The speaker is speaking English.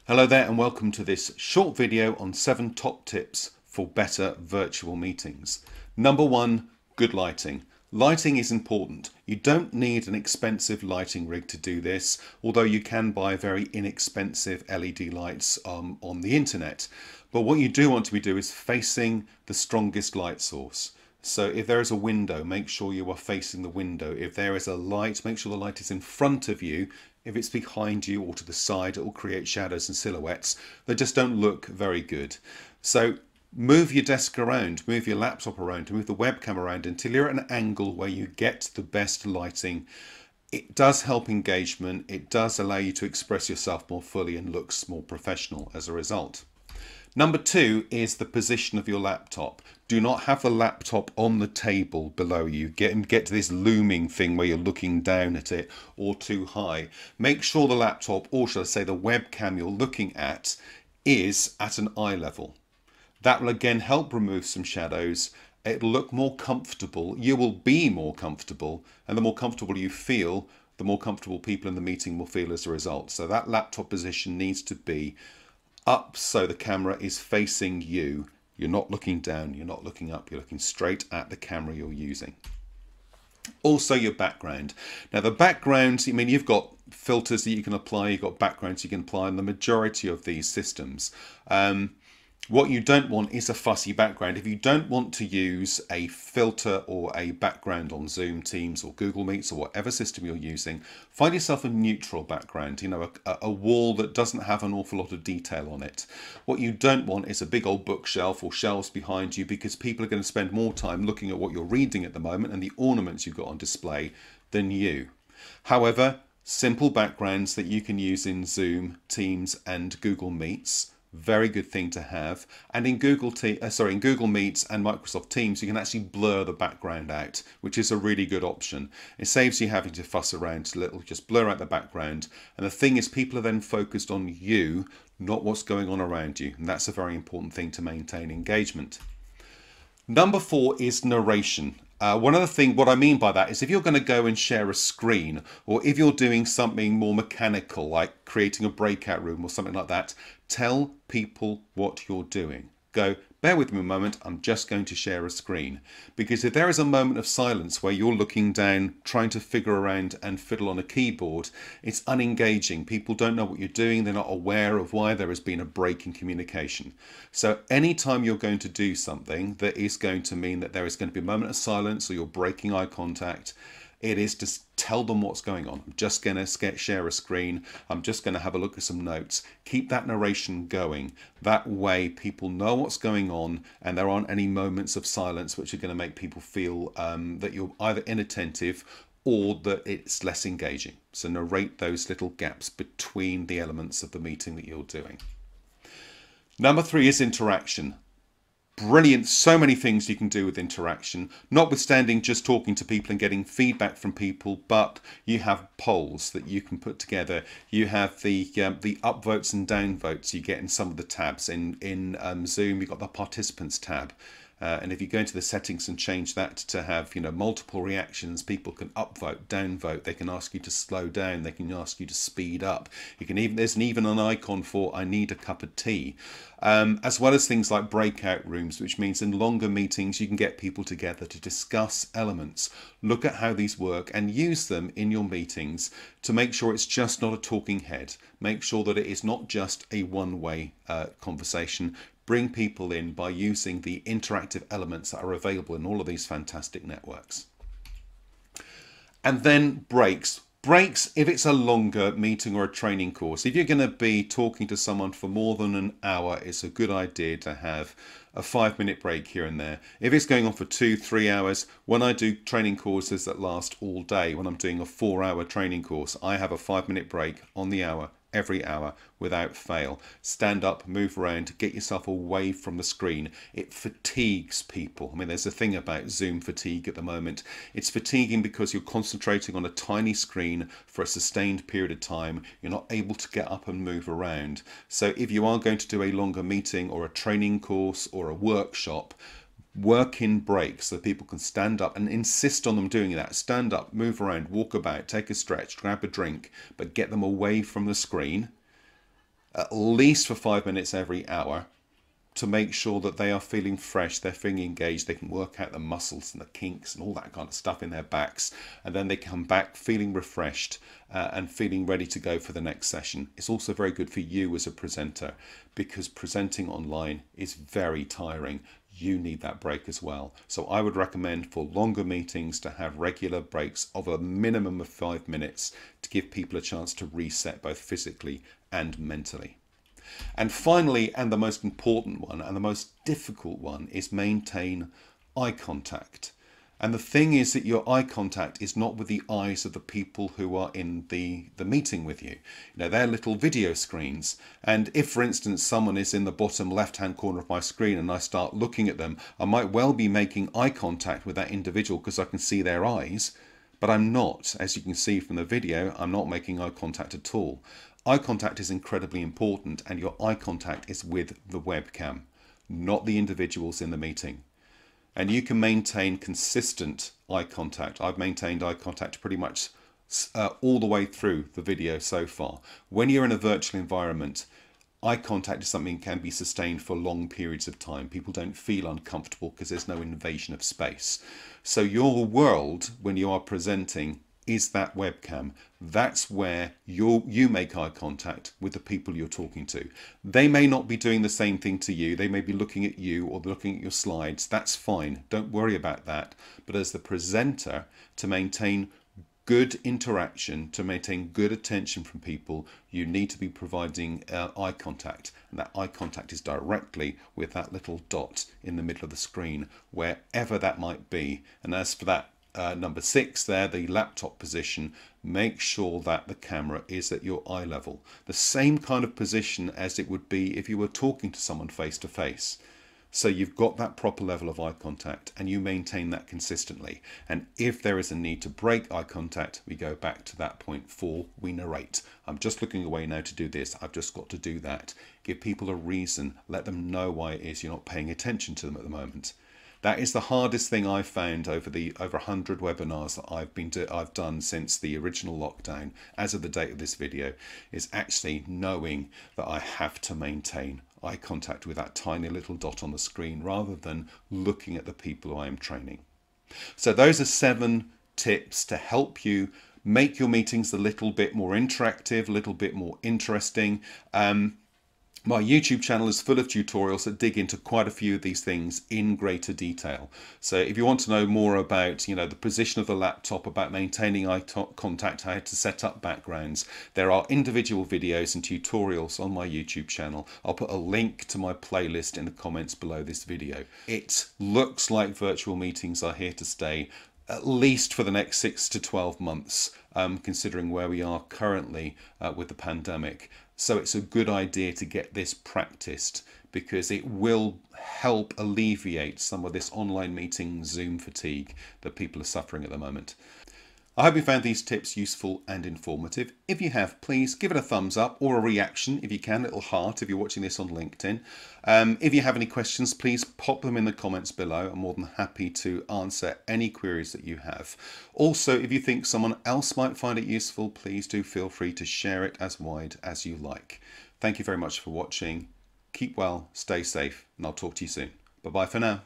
Hello there and welcome to this short video on 7 top tips for better virtual meetings. Number 1, good lighting. Lighting is important. You don't need an expensive lighting rig to do this, although you can buy very inexpensive LED lights on the internet. But what you do want to be doing is facing the strongest light source. So if there is a window, make sure you are facing the window. If there is a light, make sure the light is in front of you. If it's behind you or to the side, it will create shadows and silhouettes that just don't look very good. So move your desk around, move your laptop around, move the webcam around until you're at an angle where you get the best lighting. It does help engagement. It does allow you to express yourself more fully and looks more professional as a result. Number 2 is the position of your laptop. Do not have the laptop on the table below you. Get to this looming thing where you're looking down at it or too high. Make sure the laptop, or should I say the webcam you're looking at, is at an eye level. That will again help remove some shadows. It'll look more comfortable. You will be more comfortable, and the more comfortable you feel, the more comfortable people in the meeting will feel as a result. So that laptop position needs to be up so the camera is facing you. You're not looking down, you're not looking up, you're looking straight at the camera you're using. Also your background. Now the background, I mean, you've got filters that you can apply, you've got backgrounds you can apply on the majority of these systems. What you don't want is a fussy background. If you don't want to use a filter or a background on Zoom, Teams or Google Meets or whatever system you're using, find yourself a neutral background, you know, a wall that doesn't have an awful lot of detail on it. What you don't want is a big old bookshelf or shelves behind you, because people are going to spend more time looking at what you're reading at the moment and the ornaments you've got on display than you. However, simple backgrounds that you can use in Zoom, Teams and Google Meets, very good thing to have. And in Google Meets and Microsoft Teams, you can actually blur the background out, which is a really good option. It saves you having to fuss around a little, just blur out the background. And the thing is, people are then focused on you, not what's going on around you. And that's a very important thing to maintain engagement. Number 4 is narration. What I mean by that is if you're going to go and share a screen, or if you're doing something more mechanical, like creating a breakout room or something like that, tell people what you're doing. Go, bear with me a moment, I'm just going to share a screen. Because if there is a moment of silence where you're looking down, trying to figure around and fiddle on a keyboard, it's unengaging. People don't know what you're doing. They're not aware of why there has been a break in communication. So anytime you're going to do something that is going to mean that there is going to be a moment of silence or you're breaking eye contact, it is to tell them what's going on. I'm just going to share a screen. I'm just going to have a look at some notes. Keep that narration going. That way people know what's going on and there aren't any moments of silence which are going to make people feel that you're either inattentive or that it's less engaging. So narrate those little gaps between the elements of the meeting that you're doing. Number 3 is interaction. Brilliant, so many things you can do with interaction, notwithstanding just talking to people and getting feedback from people, but you have polls that you can put together. You have the upvotes and downvotes you get in some of the tabs. In Zoom, you've got the participants tab. And if you go into the settings and change that to have, you know, multiple reactions, people can upvote, downvote. They can ask you to slow down. They can ask you to speed up. You can there's even an icon for "I need a cup of tea," as well as things like breakout rooms, which means in longer meetings you can get people together to discuss elements, look at how these work, and use them in your meetings to make sure it's just not a talking head. Make sure that it is not just a one-way conversation. Bring people in by using the interactive elements that are available in all of these fantastic networks. And then breaks. Breaks, if it's a longer meeting or a training course. If you're going to be talking to someone for more than an hour, it's a good idea to have a 5-minute break here and there. If it's going on for 2-3 hours, when I do training courses that last all day, when I'm doing a 4-hour training course, I have a 5-minute break on the hour, every hour, without fail. Stand up, move around, get yourself away from the screen. It fatigues people. I mean, there's a thing about Zoom fatigue at the moment. It's fatiguing because you're concentrating on a tiny screen for a sustained period of time. You're not able to get up and move around. So if you are going to do a longer meeting or a training course or a workshop, work in breaks so people can stand up, and insist on them doing that. Stand up, move around, walk about, take a stretch, grab a drink, but get them away from the screen at least for 5 minutes every hour, to make sure that they are feeling fresh, they're feeling engaged, they can work out the muscles and the kinks and all that kind of stuff in their backs, and then they come back feeling refreshed and feeling ready to go for the next session. It's also very good for you as a presenter, because presenting online is very tiring. You need that break as well. So I would recommend for longer meetings to have regular breaks of a minimum of 5 minutes to give people a chance to reset both physically and mentally. And finally, and the most important one and the most difficult one, is maintain eye contact. And the thing is that your eye contact is not with the eyes of the people who are in the meeting with you. You know, they're little video screens. And if, for instance, someone is in the bottom left-hand corner of my screen and I start looking at them, I might well be making eye contact with that individual because I can see their eyes, but I'm not. As you can see from the video, I'm not making eye contact at all. Eye contact is incredibly important, and your eye contact is with the webcam, not the individuals in the meeting. And you can maintain consistent eye contact. I've maintained eye contact pretty much all the way through the video so far. When you're in a virtual environment, eye contact is something that can be sustained for long periods of time. People don't feel uncomfortable because there's no invasion of space. So your world, when you are presenting, is that webcam. That's where you make eye contact with the people you're talking to. They may not be doing the same thing to you. They may be looking at you or looking at your slides. That's fine. Don't worry about that. But as the presenter, to maintain good interaction, to maintain good attention from people, you need to be providing eye contact. And that eye contact is directly with that little dot in the middle of the screen, wherever that might be. And as for that number 6 there, the laptop position, make sure that the camera is at your eye level. The same kind of position as it would be if you were talking to someone face to face. So you've got that proper level of eye contact and you maintain that consistently. And if there is a need to break eye contact, we go back to that point 4, we narrate. I'm just looking away now to do this. I've just got to do that. Give people a reason. Let them know why it is you're not paying attention to them at the moment. That is the hardest thing I've found over 100 webinars that I've done since the original lockdown, as of the date of this video, is actually knowing that I have to maintain eye contact with that tiny little dot on the screen rather than looking at the people I am training. So those are 7 tips to help you make your meetings a little bit more interactive, a little bit more interesting. My YouTube channel is full of tutorials that dig into quite a few of these things in greater detail. So if you want to know more about, you know, the position of the laptop, about maintaining eye contact, how to set up backgrounds, there are individual videos and tutorials on my YouTube channel. I'll put a link to my playlist in the comments below this video. It looks like virtual meetings are here to stay, at least for the next 6 to 12 months, considering where we are currently with the pandemic. So it's a good idea to get this practiced, because it will help alleviate some of this online meeting Zoom fatigue that people are suffering at the moment. I hope you found these tips useful and informative. If you have, please give it a thumbs up or a reaction if you can, a little heart if you're watching this on LinkedIn. If you have any questions, please pop them in the comments below. I'm more than happy to answer any queries that you have. Also, if you think someone else might find it useful, please do feel free to share it as wide as you like. Thank you very much for watching. Keep well, stay safe, and I'll talk to you soon. Bye-bye for now.